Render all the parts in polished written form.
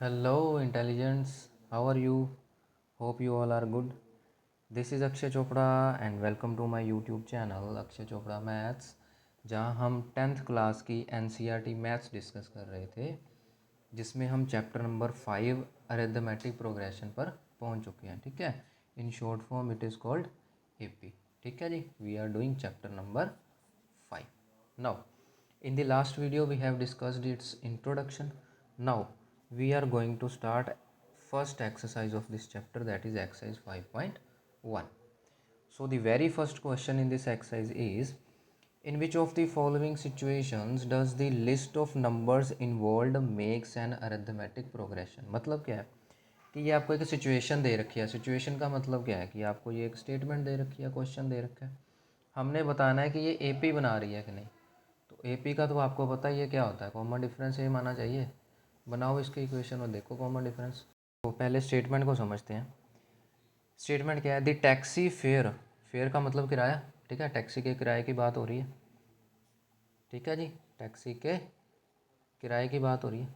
Hello, intelligence. How are you? Hope you all are good. This is Akshay Chopra and welcome to my YouTube channel Akshay Chopra Maths, जहाँ हम 10th class की NCERT maths discuss कर रहे थे, जिसमें हम chapter number 5 arithmetic progression पर पहुँच चुके हैं। ठीक है, in short form it is called AP। ठीक है जी, we are doing chapter number 5 now. In the last video we have discussed its introduction. Now we are going to start first exercise of this chapter, that is exercise 5.1. So the very first question in this exercise is, in which of the following situations does the list of numbers involved makes an arithmetic progression? मतलब क्या है कि ये आपको एक situation दे रखी है। Situation का मतलब क्या है कि आपको ये एक स्टेटमेंट दे रखी है, क्वेश्चन दे रखा है, हमने बताना है कि ये एपी बना रही है कि नहीं। तो एपी का तो आपको पता ही है क्या होता है, कॉमन डिफरेंस ये माना चाहिए। बनाओ इसके इक्वेशन और देखो कॉमन डिफरेंस। तो पहले स्टेटमेंट को समझते हैं। स्टेटमेंट क्या है? द टैक्सी फेयर, फेयर का मतलब किराया। ठीक है, टैक्सी के किराए की बात हो रही है। ठीक है जी, टैक्सी के किराए की बात हो रही है।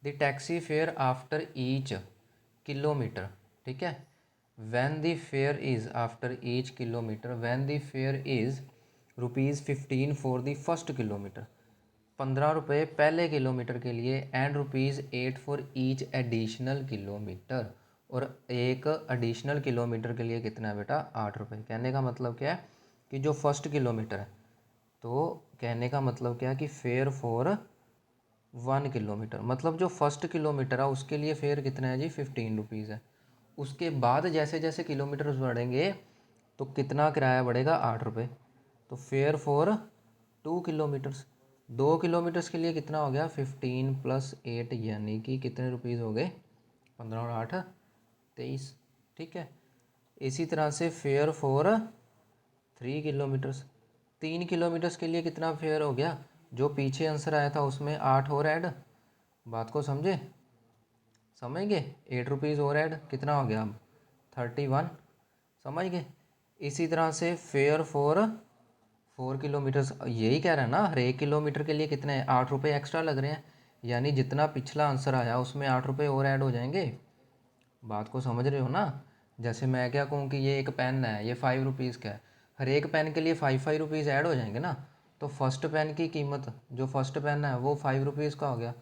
The taxi fare after each kilometre. ठीक है, when the fair is after each kilometre, when the fair is ₹15 for the first kilometre, 15 रुपये पहले किलोमीटर के लिए, and ₹8 for each additional kilometre, और एक एडिशनल किलोमीटर के लिए कितना है बेटा? 8 रुपये। कहने का मतलब क्या है कि जो फर्स्ट किलोमीटर है, तो कहने का मतलब क्या है कि फेयर फॉर 1 किलोमीटर, मतलब जो फर्स्ट किलोमीटर है उसके लिए फेयर कितना है जी? ₹15 है। उसके बाद जैसे जैसे किलोमीटर बढ़ेंगे तो कितना किराया बढ़ेगा? 8 रुपये। तो फेयर फॉर 2 किलोमीटर्स, 2 किलोमीटर्स के लिए कितना हो गया? 15 + 8, यानी कि कितने रुपीज़ हो गए? 15 और 8 23। ठीक है, इसी तरह से फेयर फॉर 3 किलोमीटर्स, 3 किलोमीटर्स के लिए कितना फेयर हो गया? जो पीछे आंसर आया था उसमें 8 और ऐड, बात को समझे? समझ गए? ₹8 और ऐड कितना हो गया? अब 31। समझ गए? इसी तरह से फेयर फॉर 4 किलोमीटर्स, यही कह रहा है ना, हर एक किलोमीटर के लिए कितने? 8 रुपये एक्स्ट्रा लग रहे हैं, यानी जितना पिछला आंसर आया उसमें 8 रुपये और ऐड हो जाएंगे। बात को समझ रहे हो ना? जैसे मैं क्या कहूँ कि ये एक पेन है, ये ₹5 का है, हर एक पेन के लिए 5 रुपीज़ ऐड हो जाएंगे ना। तो फर्स्ट पेन की कीमत, जो फर्स्ट पेन है वो ₹5 का हो गया।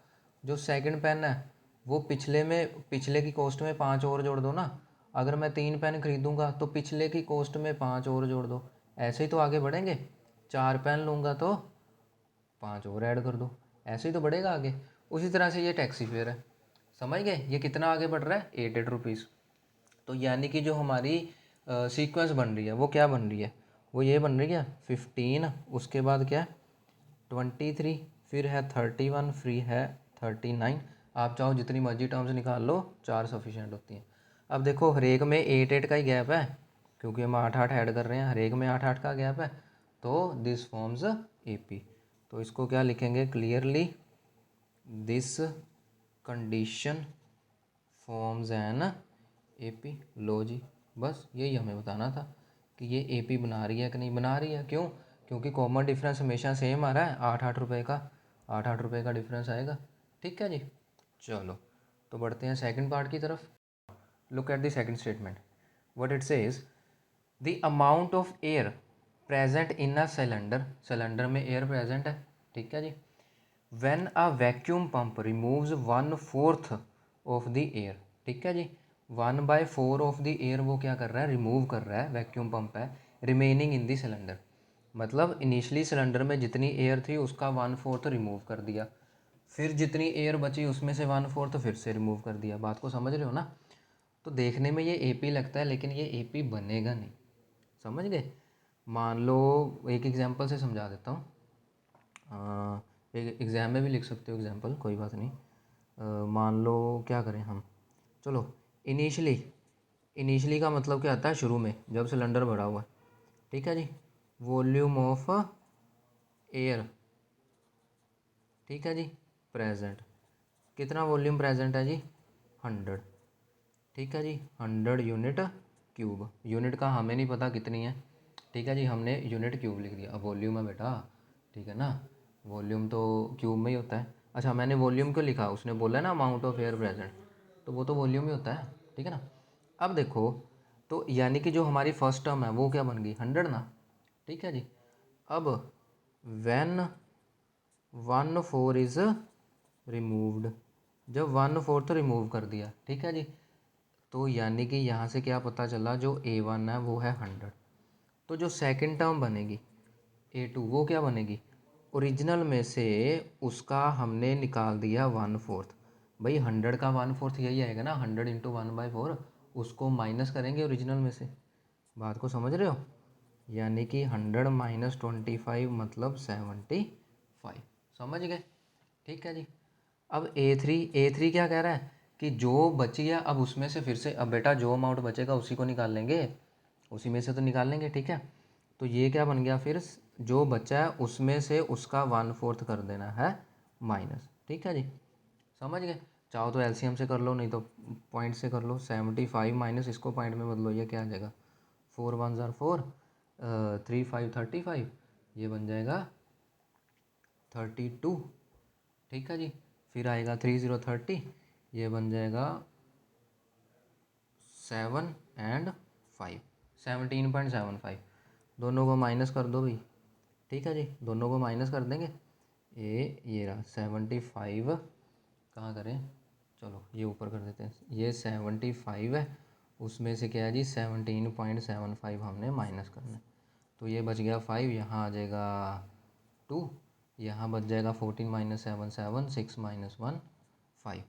जो सेकंड पेन है वो पिछले की कॉस्ट में 5 और जोड़ दो ना। अगर मैं 3 पेन खरीदूंगा तो पिछले की कॉस्ट में 5 और जोड़ दो। ऐसे ही तो आगे बढ़ेंगे। 4 पेन लूँगा तो 5 और ऐड कर दो, ऐसे ही तो बढ़ेगा आगे। उसी तरह से ये टैक्सी फेयर है। समझ गए? ये कितना आगे बढ़ रहा है? 8 रुपीज़। तो यानी कि जो हमारी सीक्वेंस बन रही है वो क्या बन रही है? वो ये बन रही है 15, उसके बाद क्या? 23, फिर है 31, फिर है 39। आप चाहो जितनी मर्जी टर्म्स निकाल लो, 4 सफिशेंट होती हैं। अब देखो हर एक में 8 का ही गैप है, क्योंकि हम 8 ऐड कर रहे हैं, हर एक में 8 का गैप है। तो दिस फॉर्म्स AP। तो इसको क्या लिखेंगे? Clearly this condition forms an AP। लो जी, बस यही हमें बताना था कि ये AP बना रही है कि नहीं बना रही है। क्यों? क्योंकि कॉमन डिफरेंस हमेशा सेम आ रहा है, 8 रुपये का, 8 रुपये का डिफरेंस आएगा। ठीक है जी, चलो तो बढ़ते हैं सेकंड पार्ट की तरफ। Look at the second statement, what it says, the amount of air present in a cylinder, cylinder में एयर प्रेजेंट है। ठीक है जी, when a vacuum pump removes 1/4 of the air. ठीक है जी, 1/4 ऑफ द एयर वो क्या कर रहा है? रिमूव कर रहा है, वैक्यूम पंप है। रिमेनिंग इन द सिलेंडर, मतलब इनिशियली सिलेंडर में जितनी एयर थी उसका 1/4 रिमूव कर दिया, फिर जितनी एयर बची उसमें से 1/4 फिर से रिमूव कर दिया। बात को समझ रहे हो ना? तो देखने में ये AP लगता है, लेकिन ये AP बनेगा नहीं। समझ गए? मान लो एक एग्जांपल से समझा देता हूँ, एक एग्ज़ाम में भी लिख सकते हो एग्जांपल, कोई बात नहीं। मान लो क्या करें हम, चलो इनिशियली, इनिशियली का मतलब क्या आता है? शुरू में जब सिलेंडर भरा हुआ है। ठीक है जी, वॉल्यूम ऑफ एयर, ठीक है जी, प्रेजेंट, कितना वॉल्यूम प्रेजेंट है जी? 100। ठीक है जी, 100 यूनिट क्यूब, यूनिट का हमें नहीं पता कितनी है। ठीक है जी, हमने यूनिट क्यूब लिख दिया। अब वॉल्यूम है बेटा, ठीक है ना, वॉल्यूम तो क्यूब में ही होता है। अच्छा मैंने वॉल्यूम क्यों लिखा, उसने बोला ना अमाउंट ऑफ एयर प्रेजेंट, तो वो तो वॉल्यूम ही होता है, ठीक है ना। अब देखो, तो यानी कि जो हमारी फर्स्ट टर्म है वो क्या बन गई 100 ना, ठीक है जी। अब व्हेन 1/4 इज़ रिमूव्ड, जब 1/4 रिमूव कर दिया, ठीक है जी, तो यानी कि यहाँ से क्या पता चला, जो A1 है वो है 100। तो जो सेकंड टर्म बनेगी A2 वो क्या बनेगी, ओरिजिनल में से उसका हमने निकाल दिया 1/4। भाई 100 का 1/4 यही आएगा ना, 100 इंटू 1/4, उसको माइनस करेंगे ओरिजिनल में से। बात को समझ रहे हो, यानी कि 100 माइनस 25 मतलब 75, समझ गए, ठीक है जी। अब ए थ्री क्या कह रहा है कि जो बची है अब उसमें से फिर से, अब बेटा जो अमाउंट बचेगा उसी को निकाल लेंगे, उसी में से तो निकाल लेंगे, ठीक है। तो ये क्या बन गया फिर, जो बचा है उसमें से उसका 1/4 कर देना है माइनस, ठीक है जी, समझ गए। चाहो तो एलसीएम से कर लो, नहीं तो पॉइंट से कर लो। 75 माइनस इसको पॉइंट में बदलो, ये क्या आ जाएगा, 4 1 4, 3 5 35, ये बन जाएगा 32, ठीक है जी। फिर आएगा 3 0 30, ये बन जाएगा 7 और 5, 17.75। दोनों को माइनस कर दो भाई, ठीक है जी, दोनों को माइनस कर देंगे। ये रहा 75, कहाँ करें, चलो ये ऊपर कर देते हैं, ये 75 है, उसमें से क्या है जी 17.75 हमने माइनस करना है। तो ये बच गया 5, यहाँ आ जाएगा 2, यहाँ बच जाएगा 14 माइनस 7 7, 6 माइनस 1 5,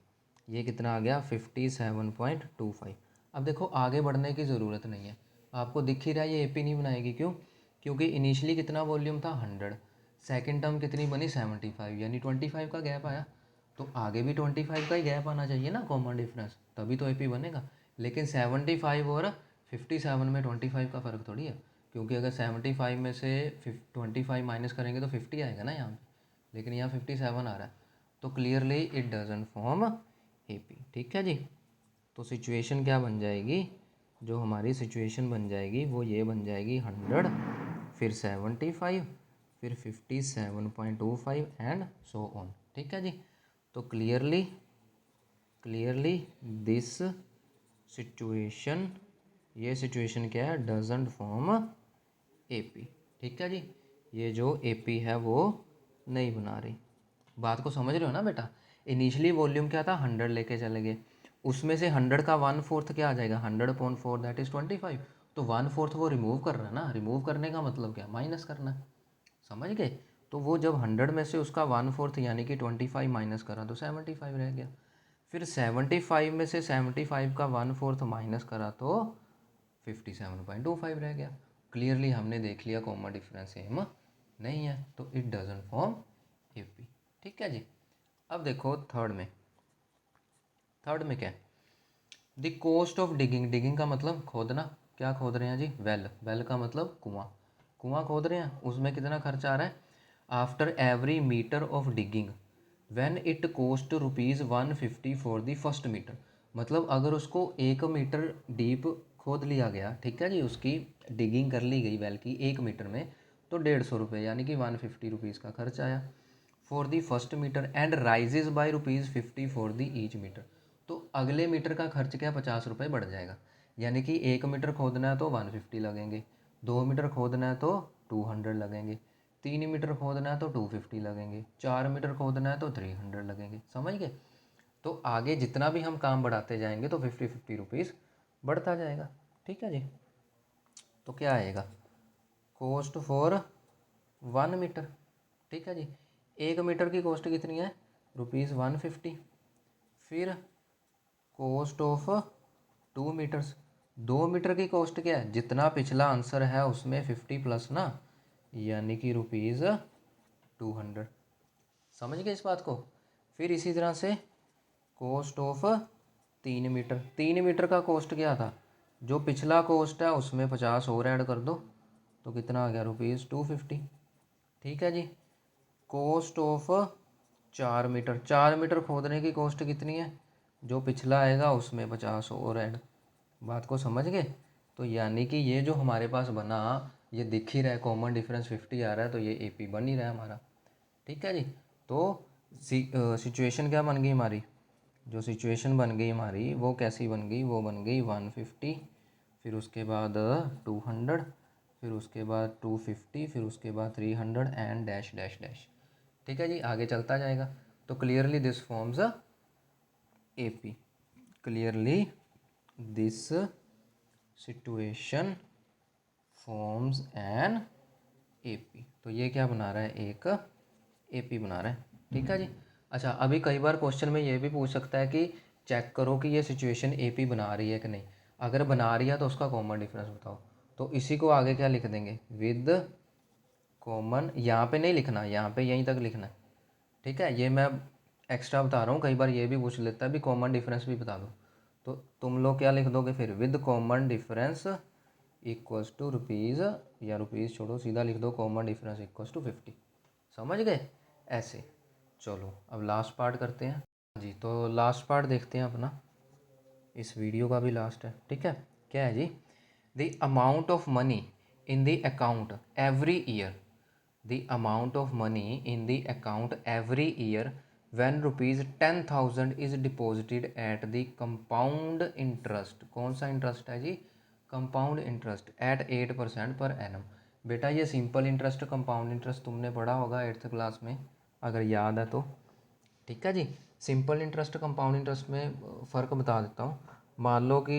ये कितना आ गया 57.25। अब देखो आगे बढ़ने की ज़रूरत नहीं है, आपको दिख ही रहा है ये एपी नहीं बनाएगी, क्यों, क्योंकि इनिशियली कितना वॉल्यूम था 100, सेकंड टर्म कितनी बनी 75, यानी 25 का गैप आया, तो आगे भी 25 का ही गैप आना चाहिए ना, कॉमन डिफरेंस, तभी तो एपी बनेगा। लेकिन 75 और 57 में 25 का फ़र्क थोड़ी है, क्योंकि अगर 75 में से 25 माइनस करेंगे तो 50 आएगा ना यहाँ पे, लेकिन यहाँ 57 आ रहा है, तो clearly it doesn't form AP, ठीक है जी। तो सिचुएशन क्या बन जाएगी, जो हमारी सिचुएशन बन जाएगी वो ये बन जाएगी 100, फिर 75, फिर 57.25 एंड सो ऑन, ठीक है जी। तो क्लियरली दिस सिचुएशन, ये सिचुएशन क्या है, डजंट फॉर्म एपी, ठीक है जी, ये जो एपी है वो नहीं बना रही। बात को समझ रहे हो ना बेटा, इनिशियली वॉल्यूम क्या था 100 लेके चले गए, उसमें से 100 का 1/4 क्या आ जाएगा 100/4 दैट इज़ 25, तो 1/4 वो रिमूव कर रहा है ना, रिमूव करने का मतलब क्या, माइनस करना है, समझ गए। तो वो जब 100 में से उसका 1/4 यानी कि 25 माइनस करा तो 75 रह गया, फिर 75 में से 75 का 1/4 माइनस करा तो 57.25 रह गया। क्लियरली हमने देख लिया कॉमन डिफरेंस सेम नहीं है, तो इट डजंट फॉर्म एपी, ठीक है जी। अब देखो थर्ड में क्या है, the cost of digging, digging का मतलब खोदना, क्या खोद रहे हैं जी, वेल का मतलब कुआं खोद रहे हैं, उसमें कितना खर्चा आ रहा है, after every meter of digging when it cost ₹150 for the first meter, मतलब अगर उसको 1 मीटर डीप खोद लिया गया, ठीक है जी, उसकी डिगिंग कर ली गई वेल की 1 मीटर में, तो 150 रुपये यानी कि 150 रुपीज़ का खर्च आया for the first meter, and rises by ₹50 for the each meter, तो अगले मीटर का खर्च क्या 50 रुपये बढ़ जाएगा, यानी कि 1 मीटर खोदना है तो 150 लगेंगे, 2 मीटर खोदना है तो 200 लगेंगे, 3 मीटर खोदना है तो 250 लगेंगे, 4 मीटर खोदना है तो 300 लगेंगे, समझ गए। तो आगे जितना भी हम काम बढ़ाते जाएंगे तो 50 रुपीज़ बढ़ता जाएगा, ठीक है जी। तो क्या आएगा, कॉस्ट फॉर 1 मीटर, ठीक है जी, 1 मीटर की कॉस्ट कितनी है ₹150, फिर कॉस्ट ऑफ 2 मीटर्स, 2 मीटर की कॉस्ट क्या है, जितना पिछला आंसर है उसमें 50 प्लस ना, यानी कि ₹200, समझ गए इस बात को। फिर इसी तरह से कॉस्ट ऑफ 3 मीटर, 3 मीटर का कॉस्ट क्या था, जो पिछला कॉस्ट है उसमें 50 और ऐड कर दो, तो कितना आ गया ₹250, ठीक है जी। कॉस्ट ऑफ 4 मीटर, 4 मीटर खोदने की कॉस्ट कितनी है, जो पिछला आएगा उसमें 50 और ऐड, बात को समझ गए। तो यानी कि ये जो हमारे पास बना, ये दिख ही रहा है कॉमन डिफरेंस 50 आ रहा है, तो ये एपी बन ही रहा है हमारा, ठीक है जी। तो सिचुएशन क्या बन गई हमारी, जो सिचुएशन बन गई हमारी वो कैसी बन गई, वो बन गई 150, फिर उसके बाद 200, फिर उसके बाद 250, फिर उसके बाद 300 एंड डैश डैश डैश। ठीक है जी, आगे चलता जाएगा। तो clearly this forms A P, clearly this situation forms an A P. तो ये क्या बना रहा है, एक ए पी बना रहा है। ठीक है जी। अच्छा, अभी कई बार क्वेश्चन में ये भी पूछ सकता है कि चेक करो कि ये सिचुएशन ए पी बना रही है कि नहीं। अगर बना रही है तो उसका कॉमन डिफरेंस बताओ। तो इसी को आगे क्या लिख देंगे, विद कॉमन, यहाँ पे नहीं लिखना, यहाँ पे यहीं तक लिखना है। ठीक है, ये मैं एक्स्ट्रा बता रहा हूँ, कई बार ये भी पूछ लेता है भी कॉमन डिफरेंस भी बता दो। तो तुम लोग क्या लिख दोगे फिर, with common difference equals to rupees, या रुपीज़ छोड़ो सीधा लिख दो कॉमन डिफरेंस इक्वल्स टू 50। समझ गए ऐसे। चलो अब लास्ट पार्ट करते हैं जी। तो लास्ट पार्ट देखते हैं अपना, इस वीडियो का भी लास्ट है। ठीक है, क्या है जी, the amount of money in the account every year, the amount of money in the account every year when rupees 10,000 is deposited at the compound interest. कौन सा इंटरेस्ट है जी, compound interest eight 8% per annum. बेटा ये simple interest compound interest तुमने पढ़ा होगा 8th class में, अगर याद है तो। ठीक है जी, सिंपल इंटरेस्ट कंपाउंड इंटरेस्ट में फ़र्क बता देता हूँ। मान लो कि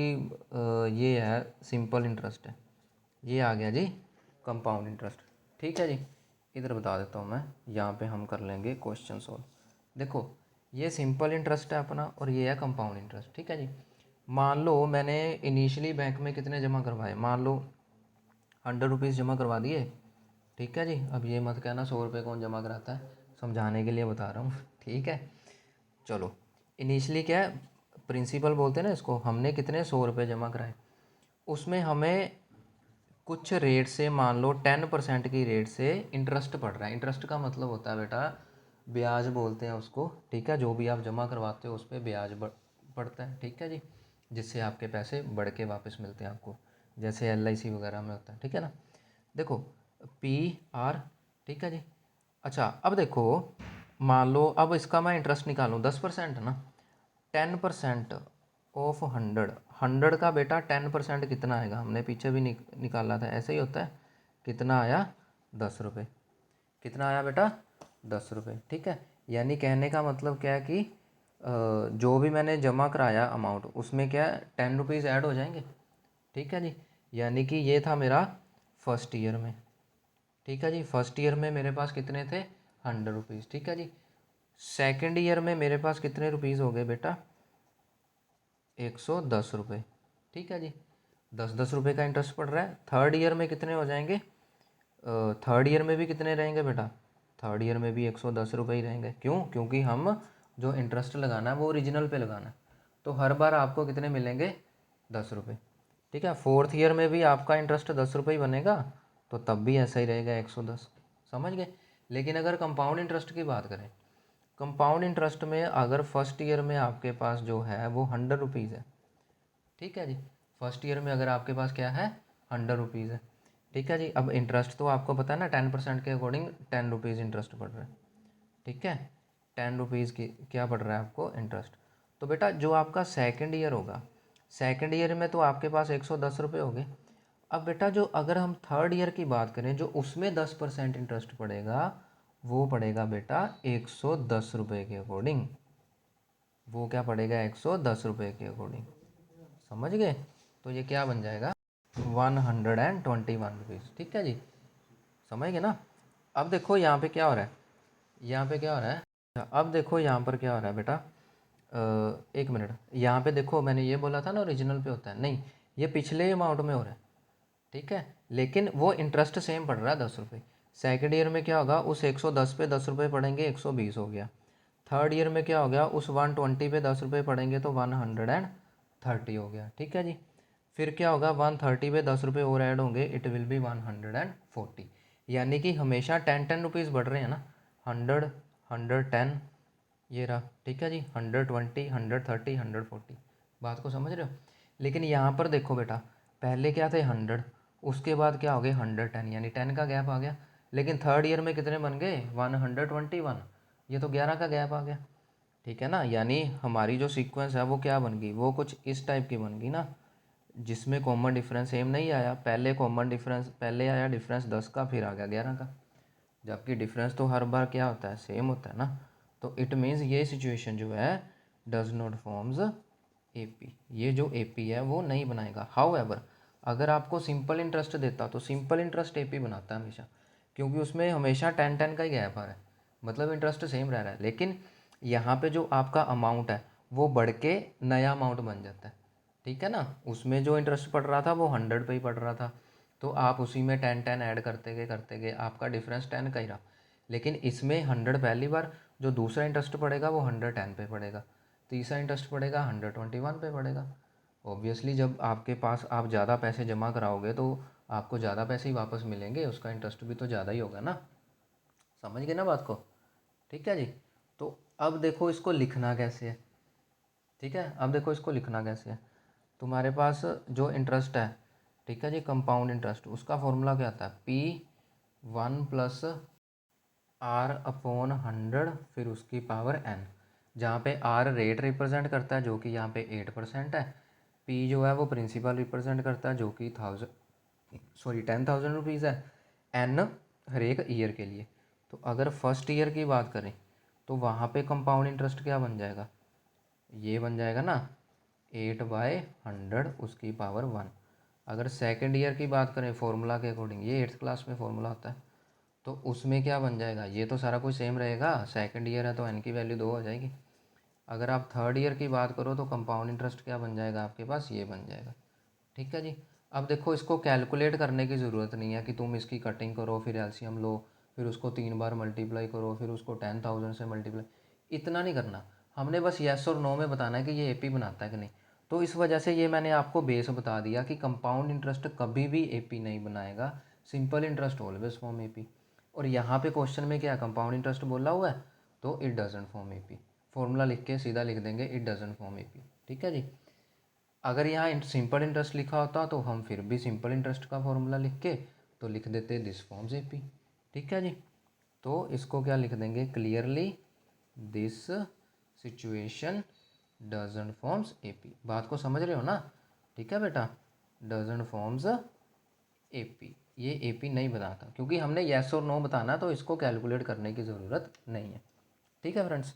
ये है सिंपल इंटरेस्ट है, ये आ गया जी कंपाउंड इंटरेस्ट। ठीक है जी, इधर बता देता हूँ मैं, यहाँ पे हम कर लेंगे क्वेश्चन सॉल्व। देखो ये सिंपल इंटरेस्ट है अपना और ये है कंपाउंड इंटरेस्ट। ठीक है जी, मान लो मैंने इनिशियली बैंक में कितने जमा करवाए, मान लो 100 रुपीज़ जमा करवा दिए। ठीक है जी, अब ये मत कहना 100 रुपये कौन जमा कराता है, समझाने के लिए बता रहा हूँ। ठीक है, चलो इनिशियली क्या है, प्रिंसिपल बोलते हैं ना इसको, हमने कितने 100 रुपये जमा कराए, उसमें हमें कुछ रेट से, मान लो 10% की रेट से इंटरेस्ट पड़ रहा है। इंटरेस्ट का मतलब होता है बेटा ब्याज बोलते हैं उसको। ठीक है, जो भी आप जमा करवाते हो उस पर ब्याज पड़ता है। ठीक है जी, जिससे आपके पैसे बढ़ के वापस मिलते हैं आपको, जैसे LIC वगैरह में होता है। ठीक है ना, देखो PR। ठीक है जी, अच्छा अब देखो, मान लो अब इसका मैं इंटरेस्ट निकालूँ 10% ना, 10% ऑफ 100 का बेटा 10% कितना आएगा, हमने पीछे भी निकाला था, ऐसे ही होता है। कितना आया, 10 रुपये। कितना आया बेटा, 10 रुपये। ठीक है, यानी कहने का मतलब क्या है कि जो भी मैंने जमा कराया अमाउंट, उसमें क्या 10 रुपीज़ ऐड हो जाएंगे। ठीक है जी, यानी कि ये था मेरा फर्स्ट ईयर में। ठीक है जी, फर्स्ट ईयर में मेरे पास कितने थे, 100 रुपीज़। ठीक है जी, सेकेंड ईयर में मेरे पास कितने रुपीज़ हो गए बेटा, 110 रुपये। ठीक है जी, 10-10 रुपये का इंटरेस्ट पड़ रहा है। थर्ड ईयर में कितने हो जाएंगे, थर्ड ईयर में भी कितने रहेंगे बेटा, थर्ड ईयर में भी 110 रुपये ही रहेंगे। क्यों, क्योंकि हम जो इंटरेस्ट लगाना है वो ओरिजिनल पे लगाना है। तो हर बार आपको कितने मिलेंगे, 10 रुपये। ठीक है, फोर्थ ईयर में भी आपका इंटरेस्ट 10 रुपये ही बनेगा, तो तब भी ऐसा ही रहेगा 110। समझ गए। लेकिन अगर कंपाउंड इंटरेस्ट की बात करें, कंपाउंड इंटरेस्ट में अगर फर्स्ट ईयर में आपके पास जो है वो 100 रुपीज़ है। ठीक है जी, फर्स्ट ईयर में अगर आपके पास क्या है, 100 रुपीज़ है। ठीक है जी, अब इंटरेस्ट तो आपको पता है ना, 10% के अकॉर्डिंग 10 रुपीज़ इंटरेस्ट पड़ रहा है। ठीक है, 10 रुपीज़ की क्या पड़ रहा है आपको इंटरेस्ट। तो बेटा जो आपका सेकेंड ईयर होगा, सेकेंड ईयर में तो आपके पास 110 रुपये हो गए। अब बेटा जो अगर हम थर्ड ईयर की बात करें, जो उसमें 10% इंटरेस्ट पड़ेगा, वो पड़ेगा बेटा 110 रुपये के अकॉर्डिंग। वो क्या पड़ेगा, 110 रुपये के अकॉर्डिंग। समझ गए। तो ये क्या बन जाएगा, 121 रुपीज़। ठीक है जी, समझ गए ना। अब देखो यहाँ पे क्या हो रहा है, यहाँ पे क्या हो रहा है, अच्छा, अब देखो यहाँ पर क्या हो रहा है बेटा, एक मिनट, यहाँ पे देखो मैंने ये बोला था ना ओरिजिनल पे होता है, नहीं ये पिछले अमाउंट में हो रहा है। ठीक है, लेकिन वो इंटरेस्ट सेम पड़ रहा है 10 रुपये। सेकेंड ईयर में क्या होगा, उस 110 पे 10 रुपये पड़ेंगे, 120 हो गया। थर्ड ईयर में क्या हो गया, उस 120 पे 10 रुपये पड़ेंगे तो 130 हो गया। ठीक है जी, फिर क्या होगा, 130 पे 10 रुपये और ऐड होंगे, इट विल बी 140। यानी कि हमेशा 10-10 रुपीज़ बढ़ रहे हैं ना, 100, 110, ये रहा। ठीक है जी, 120, 130, 140। बात को समझ रहे हो। लेकिन यहाँ पर देखो बेटा, पहले क्या थे 100, उसके बाद क्या हो गए 110, यानी 10 का गैप आ गया। लेकिन थर्ड ईयर में कितने बन गए, 121। ये तो 11 का गैप आ गया, ठीक है ना। यानी हमारी जो सीक्वेंस है वो क्या बन गई, वो कुछ इस टाइप की बन गई ना, जिसमें कॉमन डिफरेंस सेम नहीं आया। पहले कॉमन डिफरेंस, पहले आया डिफरेंस 10 का, फिर आ गया 11 का, जबकि डिफरेंस तो हर बार क्या होता है, सेम होता है ना। तो इट मीन्स ये सिचुएशन जो है डज नॉट फॉर्म्स एपी, ये जो एपी है वो नहीं बनाएगा। हाउएवर अगर आपको सिंपल इंटरेस्ट देता तो सिंपल इंटरेस्ट एपी बनाता है हमेशा, क्योंकि उसमें हमेशा 10-10 का ही गैप आ रहा है, मतलब इंटरेस्ट सेम रह रहा है। लेकिन यहाँ पे जो आपका अमाउंट है वो बढ़ के नया अमाउंट बन जाता है, ठीक है ना। उसमें जो इंटरेस्ट पड़ रहा था वो 100 पे ही पड़ रहा था, तो आप उसी में 10-10 ऐड करते गए आपका डिफरेंस 10 का ही रहा। लेकिन इसमें 100 पहली बार, जो दूसरा इंटरेस्ट पड़ेगा वो 110 पे पड़ेगा, तीसरा इंटरेस्ट पड़ेगा 121 पे पड़ेगा। ऑब्वियसली जब आपके पास आप ज़्यादा पैसे जमा कराओगे तो आपको ज़्यादा पैसे ही वापस मिलेंगे, उसका इंटरेस्ट भी तो ज़्यादा ही होगा ना। समझ गए ना बात को, ठीक है जी। तो अब देखो इसको लिखना कैसे है, ठीक है। अब देखो इसको लिखना कैसे है। तुम्हारे पास जो इंटरेस्ट है, ठीक है जी, कंपाउंड इंटरेस्ट, उसका फॉर्मूला क्या आता है, P1 प्लस आर अपॉन 100 फिर उसकी पावर n, जहाँ पे आर रेट रिप्रेजेंट करता है जो कि यहाँ पे 8% है, पी जो है वो प्रिंसिपल रिप्रेजेंट करता है जो कि 10,000 रुपीज़ है, एन हर एक ईयर के लिए। तो अगर फर्स्ट ईयर की बात करें तो वहाँ पे कंपाउंड इंटरेस्ट क्या बन जाएगा, ये बन जाएगा ना 8/100 उसकी पावर 1। अगर सेकेंड ईयर की बात करें फॉर्मूला के अकॉर्डिंग, ये 8th क्लास में फॉर्मूला होता है, तो उसमें क्या बन जाएगा, ये तो सारा कुछ सेम रहेगा, सेकंड ईयर है तो एन की वैल्यू 2 हो जाएगी। अगर आप थर्ड ईयर की बात करो तो कंपाउंड इंटरेस्ट क्या बन जाएगा आपके पास, ये बन जाएगा, ठीक है जी। अब देखो इसको कैलकुलेट करने की ज़रूरत नहीं है कि तुम इसकी कटिंग करो फिर एलसीएम लो, फिर उसको 3 बार मल्टीप्लाई करो, फिर उसको 10,000 से मल्टीप्लाई, इतना नहीं करना। हमने बस येस और नो में बताना है कि ये एपी बनाता है कि नहीं। तो इस वजह से ये मैंने आपको बेस बता दिया कि कंपाउंड इंटरेस्ट कभी भी एपी नहीं बनाएगा, simple interest always form AP. और यहाँ पे क्वेश्चन में क्या कंपाउंड इंटरेस्ट बोला हुआ है, तो it doesn't form AP, formula लिख के सीधा लिख देंगे इट डजंट फॉर्म एपी, ठीक है जी। अगर यहाँ सिंपल इंटरेस्ट लिखा होता तो हम फिर भी सिंपल इंटरेस्ट का फॉर्मूला लिख के तो लिख देते दिस फॉर्म्स एपी, ठीक है जी। तो इसको क्या लिख देंगे, clearly this situation doesn't forms AP. बात को समझ रहे हो ना, ठीक है बेटा, डजंट फॉर्म्स एपी, ये एपी नहीं बनाता, क्योंकि हमने येस और नो बताना तो इसको कैलकुलेट करने की ज़रूरत नहीं है, ठीक है फ्रेंड्स।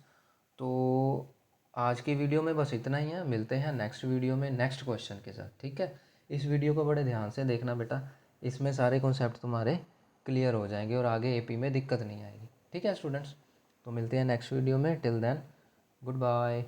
तो आज की वीडियो में बस इतना ही है, मिलते हैं नेक्स्ट वीडियो में नेक्स्ट क्वेश्चन के साथ, ठीक है। इस वीडियो को बड़े ध्यान से देखना बेटा, इसमें सारे कॉन्सेप्ट तुम्हारे क्लियर हो जाएंगे और आगे एपी में दिक्कत नहीं आएगी, ठीक है स्टूडेंट्स। तो मिलते हैं नेक्स्ट वीडियो में, टिल देन गुड बाय।